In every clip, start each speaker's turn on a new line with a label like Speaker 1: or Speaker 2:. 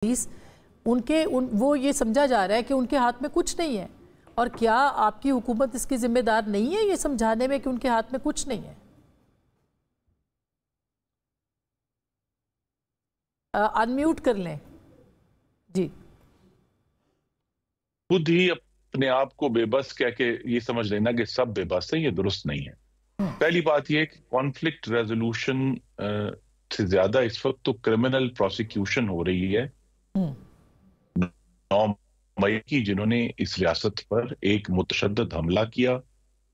Speaker 1: वो ये समझा जा रहा है कि उनके हाथ में कुछ नहीं है। और क्या आपकी हुकूमत इसकी जिम्मेदार नहीं है ये समझाने में कि उनके हाथ में कुछ नहीं है? अनम्यूट कर लें जी।
Speaker 2: खुद ही अपने आप को बेबस कह के ये समझ लेना कि सब बेबस है, ये दुरुस्त नहीं है। पहली बात ये कि कॉन्फ्लिक्ट रेजोल्यूशन से ज्यादा इस वक्त तो क्रिमिनल प्रोसिक्यूशन हो रही है 9 मई की, जिन्होंने इस रियासत पर एक मुतशद्दद हमला किया,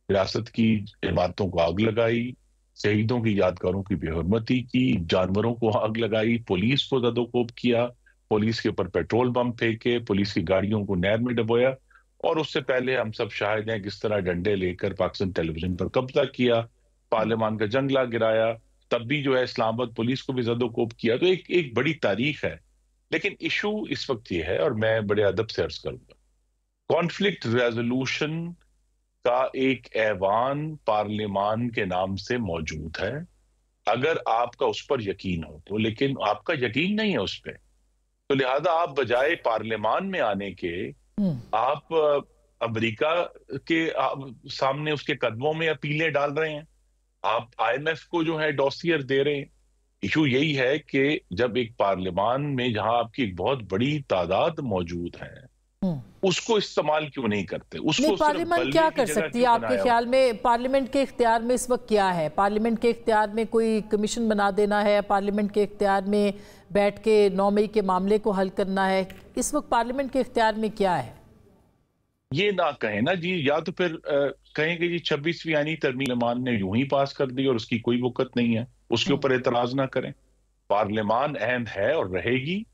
Speaker 2: रियासत की इमारतों को आग लगाई, शहीदों की यादगारों की बेहरमती की, जानवरों को आग लगाई, पुलिस को जदोकोब किया, पुलिस के ऊपर पेट्रोल बम फेंके, पुलिस की गाड़ियों को नहर में डुबोया। और उससे पहले हम सब शाहिद हैं किस तरह डंडे लेकर पाकिस्तान टेलीविजन पर कब्जा किया, पार्लियामान का जंगला गिराया, तब भी जो है इस्लामाबाद पुलिस को भी जदोकोब किया। तो एक बड़ी तारीख है। लेकिन इशू इस वक्त ये है, और मैं बड़े अदब से अर्ज करूंगा, कॉन्फ्लिक्ट रेजोल्यूशन का एक ऐवान पार्लियामान के नाम से मौजूद है, अगर आपका उस पर यकीन हो तो। लेकिन आपका यकीन नहीं है उस पर, तो लिहाजा आप बजाय पार्लियामान में आने के आप अमेरिका के सामने उसके कदमों में अपीलें डाल रहे हैं, आप IMF को जो है डॉसियर दे रहे हैं। इशू यही है कि जब एक पार्लियामान में जहां आपकी एक बहुत बड़ी तादाद मौजूद है, उसको इस्तेमाल क्यों नहीं करते? उसको
Speaker 1: नहीं, पार्लियामेंट क्या कर सकती है आपके ख्याल में? पार्लियामेंट के इख्तियार में इस वक्त क्या है? पार्लियामेंट के इख्तियार में कोई कमीशन बना देना है, पार्लियामेंट के इख्तियार में बैठ के 9 मई के मामले को हल करना है? इस वक्त पार्लियामेंट के इख्तियार में क्या है?
Speaker 2: ये ना कहें ना जी, या तो फिर कहें कि जी 26वीं आईनी तरमीम ने यूं ही पास कर दी और उसकी कोई वक़्त नहीं है, उसके ऊपर एतराज ना करें। पार्लियामान अहम है और रहेगी,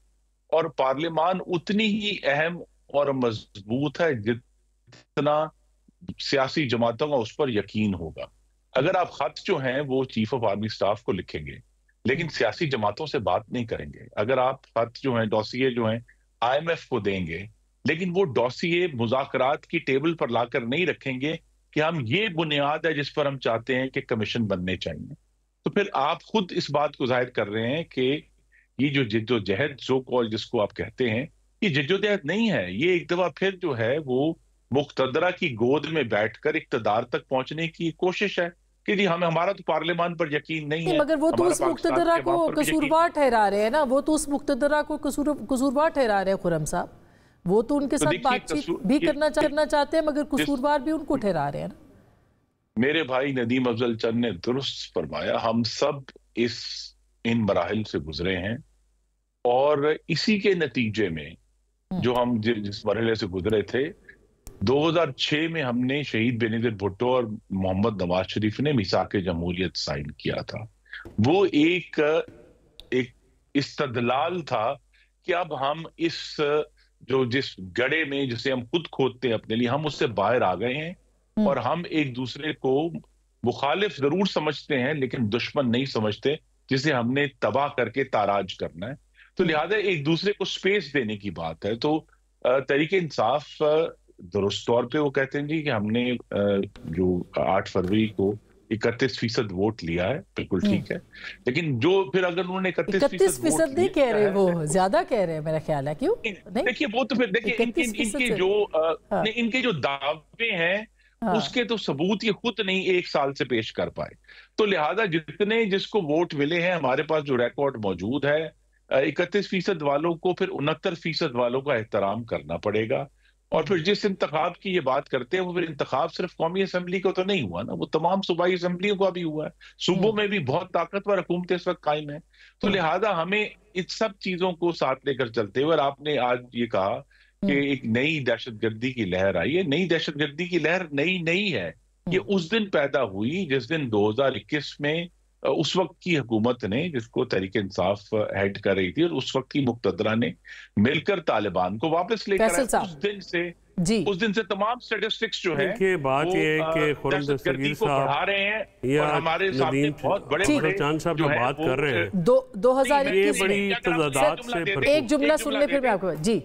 Speaker 2: और पार्लियामान उतनी ही अहम और मजबूत है जितना सियासी जमातों का उस पर यकीन होगा। अगर आप खत जो हैं वो चीफ ऑफ आर्मी स्टाफ को लिखेंगे लेकिन सियासी जमातों से बात नहीं करेंगे, अगर आप खत जो हैं डॉसिए जो हैं IMF को देंगे लेकिन वो डॉसिए मुज़ाकरात की टेबल पर लाकर नहीं रखेंगे कि हम ये बुनियाद है जिस पर हम चाहते हैं कि कमीशन बनने चाहिए, तो फिर आप खुद इस बात को जाहिर कर रहे हैं कि ये जो जिद्दोजहद सो कॉल जिसको आप कहते हैं, ये जिद्दोजहद नहीं है। ये एक दफा फिर जो है वो मुक्तदरा की गोद में बैठकर इक्तदार तक पहुंचने की कोशिश है कि जी हमारा तो पार्लियामान पर यकीन नहीं है।
Speaker 1: मगर वो तो उस मुक्तदरा को कसूरवार ठहरा रहे हैं ना, वो तो उस मुक्तदरा को कसूरवार ठहरा रहे हैं खुर्रम साहब। वो तो उनके साथ बातचीत भी करना चाहते हैं मगर कसूरवार भी उनको ठहरा रहे हैं ना।
Speaker 2: मेरे भाई नदीम अफजल चंद ने दुरुस्त फरमाया, हम सब इन मराहिल से गुजरे हैं और इसी के नतीजे में जो हम जिस मरहले से गुजरे थे, 2006 में हमने शहीद बेनजीर भुट्टो और मोहम्मद नवाज शरीफ ने मिसाक जमहूरियत साइन किया था। वो एक इस्तदलाल था कि अब हम जिस गड्ढे में जिसे हम खुद खोदते हैं अपने लिए, हम उससे बाहर आ गए हैं और हम एक दूसरे को मुखालिफ जरूर समझते हैं लेकिन दुश्मन नहीं समझते, जिसे हमने तबाह करके ताराज करना है। तो लिहाजा एक दूसरे को स्पेस देने की बात है। तो तहरीक इंसाफ दुरुस्त तौर पे वो कहते हैं जी कि हमने जो 8 फरवरी को 31% वोट लिया है, बिल्कुल ठीक है। लेकिन जो फिर अगर उन्होंने
Speaker 1: 31% नहीं कह रहे, वो ज्यादा कह रहे हैं मेरा ख्याल है। क्यों नहीं?
Speaker 2: देखिए वो तो फिर देखिए इनके जो दावे हैं उसके तो सबूत ये खुद नहीं 1 साल से पेश कर पाए। तो लिहाजा जिसको वोट मिले हैं, हमारे पास जो रिकॉर्ड मौजूद है, 31% वालों को फिर 69% वालों का एहतराम करना पड़ेगा। और फिर जिस इंतखाब की ये बात करते हैं, वो फिर इंतखाब सिर्फ कौमी असम्बली को तो नहीं हुआ ना, वो तमाम सूबाई असम्बलियों का भी हुआ है। सूबों में भी बहुत ताकतवर हुकूमतें इस वक्त कायम है। तो लिहाजा हमें इन सब चीजों को साथ लेकर चलते हुए, और आपने आज ये कहा कि एक नई दहशतगर्दी की लहर आई है, नई दहशतगर्दी की लहर नई नहीं है। ये उस दिन पैदा हुई जिस दिन 2021 में उस वक्त की हुकूमत ने, जिसको तहरीक इंसाफ हेड कर रही थी, और उस वक्त की मुक्तदरा ने मिलकर तालिबान को वापस लेकर आए। उस दिन से तमाम स्टैटिस्टिक्स जो है
Speaker 3: बात ये है कि
Speaker 2: दहशतगर्दी को बढ़ा रहे हैं और हमारे सामने बहुत बड़े
Speaker 3: चांद साहब जो बात कर रहे हैं
Speaker 1: 2021
Speaker 3: बड़ी तजादात से
Speaker 1: एक जुमला सुन ले फिर मैं आपको जी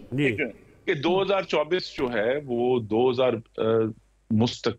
Speaker 2: कि 2024 जो है वो 2000 मुस्तकिल